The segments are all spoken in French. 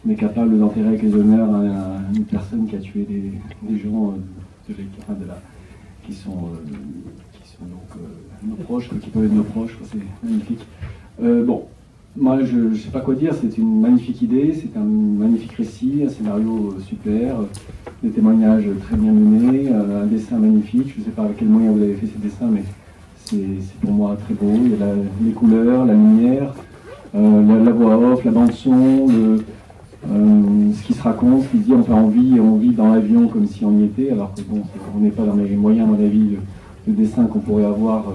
on est capable d'enterrer avec les honneurs une personne qui a tué des gens qui sont donc nos proches, qui peuvent être nos proches, c'est magnifique. Bon, moi je ne sais pas quoi dire, c'est une magnifique idée, c'est un magnifique récit, un scénario super, des témoignages très bien menés, un dessin magnifique, je ne sais pas avec quel moyen vous avez fait ces dessins, mais c'est pour moi très beau, il y a les couleurs, la lumière, la voix off, la bande son, ce qui se raconte, ce qui se dit, enfin on vit dans l'avion comme si on y était, alors que bon, on n'est pas dans les moyens, à mon avis, de dessin qu'on pourrait avoir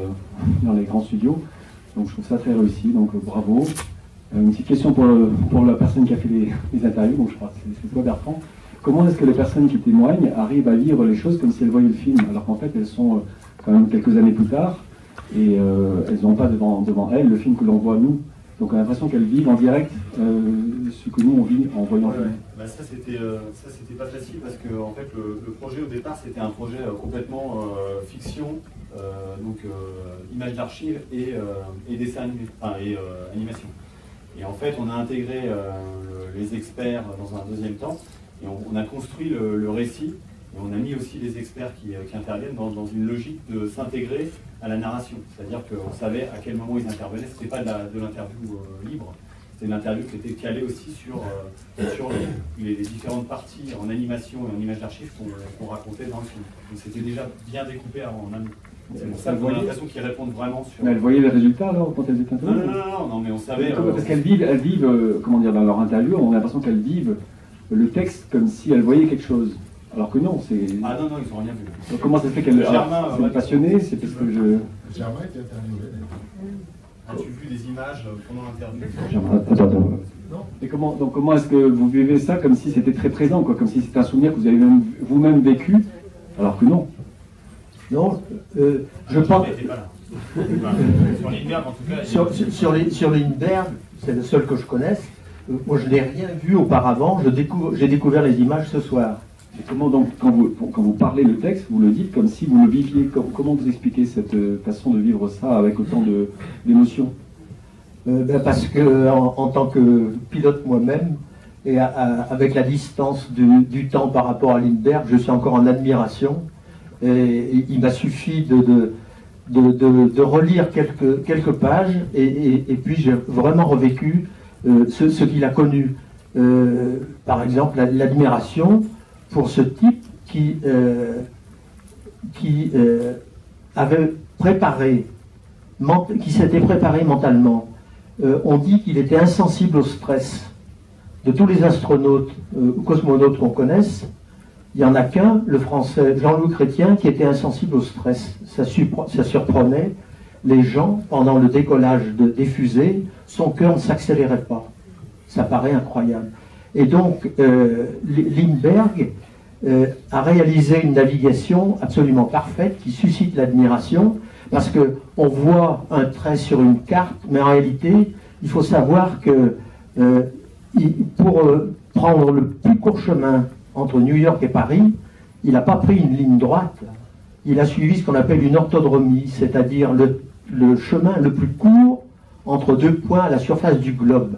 dans les grands studios. Donc je trouve ça très réussi, donc bravo. Une petite question pour la personne qui a fait les interviews, donc je crois que c'est toi Bertrand. Comment est-ce que les personnes qui témoignent arrivent à vivre les choses comme si elles voyaient le film, alors qu'en fait elles sont quand même quelques années plus tard, et elles n'ont pas devant elles le film que l'on voit nous. Donc on a l'impression qu'elles vivent en direct ce que nous on vit en voyant le film. Bah ça c'était pas facile parce que en fait le projet au départ c'était un projet complètement fiction, donc images d'archives et dessin animé, et animation. Et en fait on a intégré les experts dans un deuxième temps et on a construit le récit. Et on a mis aussi les experts qui interviennent dans une logique de s'intégrer à la narration. C'est-à-dire qu'on savait à quel moment ils intervenaient. Ce n'était pas de l'interview libre, c'était une interview qui était calée aussi sur les différentes parties en animation et en images d'archives qu'on racontait dans le film. Donc c'était déjà bien découpé en amont. C'est pour ça qu'on a l'impression qu'ils répondent vraiment sur... Mais elles voyaient les résultats alors quand elles étaient interviewées? Non, mais on savait... Parce qu'elles vivent comment dire, dans leur interview, on a l'impression qu'elles vivent le texte comme si elles voyaient quelque chose. Alors que non, c'est... Ah non, ils n'ont rien vu. Donc comment ça se fait qu'elle... C'est passionné, c'est parce que je... Germain était interviewé. As-tu vu des images pendant l'interview? Attends. Non. Et comment est-ce que vous vivez ça comme si c'était très présent, quoi, comme si c'était un souvenir que vous avez vous-même vécu, alors que non? Non, je pense... Sur Lindbergh, en tout cas... Sur Lindbergh, c'est le seul que je connaisse. Moi, je n'ai rien vu auparavant. J'ai découvert les images ce soir. Et comment donc, quand vous parlez le texte, vous le dites comme si vous le viviez? Comment vous expliquez cette façon de vivre ça avec autant d'émotion? Parce que en tant que pilote moi-même, et avec la distance du temps par rapport à Lindbergh, je suis encore en admiration. Et il m'a suffi de relire quelques pages, et puis j'ai vraiment revécu ce qu'il a connu. Par exemple, l'admiration pour ce type qui avait préparé, qui s'était préparé mentalement. On dit qu'il était insensible au stress. De tous les astronautes ou cosmonautes qu'on connaisse, il n'y en a qu'un, le français Jean-Louis Chrétien, qui était insensible au stress. Ça surprenait les gens pendant le décollage des fusées, son cœur ne s'accélérait pas. Ça paraît incroyable. Et donc, Lindbergh a réalisé une navigation absolument parfaite qui suscite l'admiration, parce qu'on voit un trait sur une carte, mais en réalité, il faut savoir que pour prendre le plus court chemin entre New York et Paris, il n'a pas pris une ligne droite, il a suivi ce qu'on appelle une orthodromie, c'est-à-dire le chemin le plus court entre deux points à la surface du globe.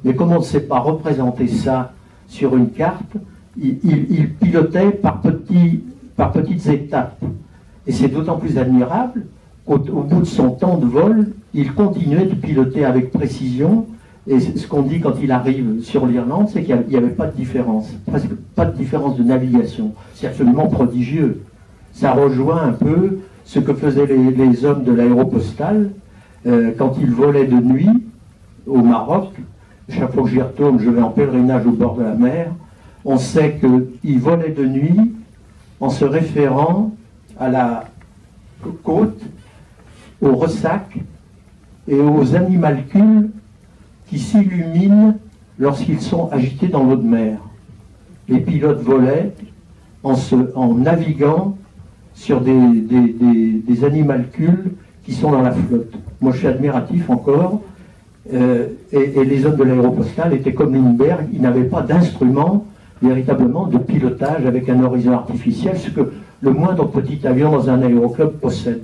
Mais comme on ne sait pas représenter ça sur une carte, il pilotait par petites étapes. Et c'est d'autant plus admirable qu'au bout de son temps de vol, il continuait de piloter avec précision. Et ce qu'on dit quand il arrive sur l'Irlande, c'est qu'il n'y avait pas de différence, presque pas de différence de navigation. C'est absolument prodigieux. Ça rejoint un peu ce que faisaient les hommes de l'aéropostale quand ils volaient de nuit au Maroc. Chaque fois que j'y retourne, je vais en pèlerinage au bord de la mer. On sait qu'ils volaient de nuit en se référant à la côte, aux ressacs et aux animalcules qui s'illuminent lorsqu'ils sont agités dans l'eau de mer. Les pilotes volaient en naviguant sur des animalcules qui sont dans la flotte. Moi, je suis admiratif encore. Et les hommes de l'aéropostale étaient comme Lindbergh, ils n'avaient pas d'instrument véritablement de pilotage avec un horizon artificiel, ce que le moindre petit avion dans un aéroclub possède.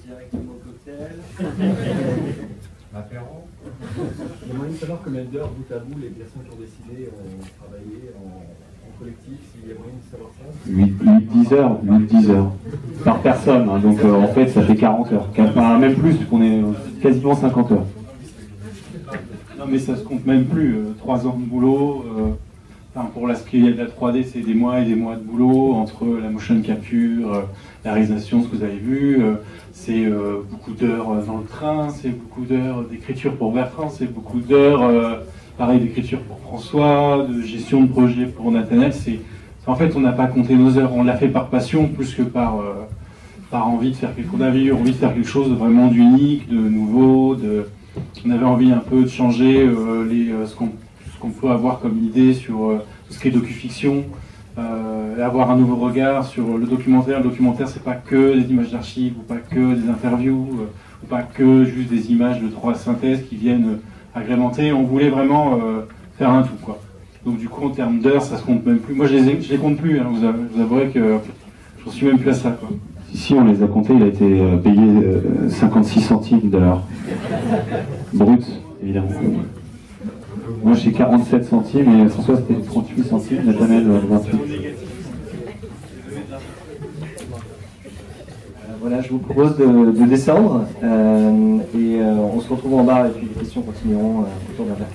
directement au cocktail. Apéro. J'aimerais savoir combien d'heures bout à bout les personnes qui ont décidé ont travaillé en collectif, s'il y a moyen de savoir ça. 8-10 heures par personne, hein. Donc en fait ça fait 40 heures, enfin, même plus, on est quasiment 50 heures. Non mais ça se compte même plus, 3 ans de boulot, pour la qu'il y a de la 3D c'est des mois et des mois de boulot, entre la motion capture, la réalisation, ce que vous avez vu, c'est beaucoup d'heures dans le train, c'est beaucoup d'heures d'écriture pour Bertrand, c'est beaucoup d'heures, pareil d'écriture pour François, de gestion de projet pour Nathanaël, en fait on n'a pas compté nos heures, on l'a fait par passion plus que par envie de faire on avait envie de faire quelque chose de vraiment d'unique, de nouveau, on avait envie un peu de changer ce qu'on peut avoir comme idée sur tout ce qui est docu-fiction, avoir un nouveau regard sur le documentaire. Le documentaire, c'est pas que des images d'archives, ou pas que des interviews, ou pas que juste des images de 3 synthèses qui viennent agrémenter. On voulait vraiment faire un tout, quoi. Donc du coup, en termes d'heures, ça se compte même plus. Moi, je les compte plus, hein, vous avouerez que j'en suis même plus à ça, quoi. Si on les a comptés, il a été payé 56 centimes de l'heure. Brut, évidemment. Moi j'ai 47 centimes et François c'était 38 centimes, Nathanaël 28. Voilà, je vous propose de descendre et on se retrouve en bas et puis les questions continueront autour d'un verre.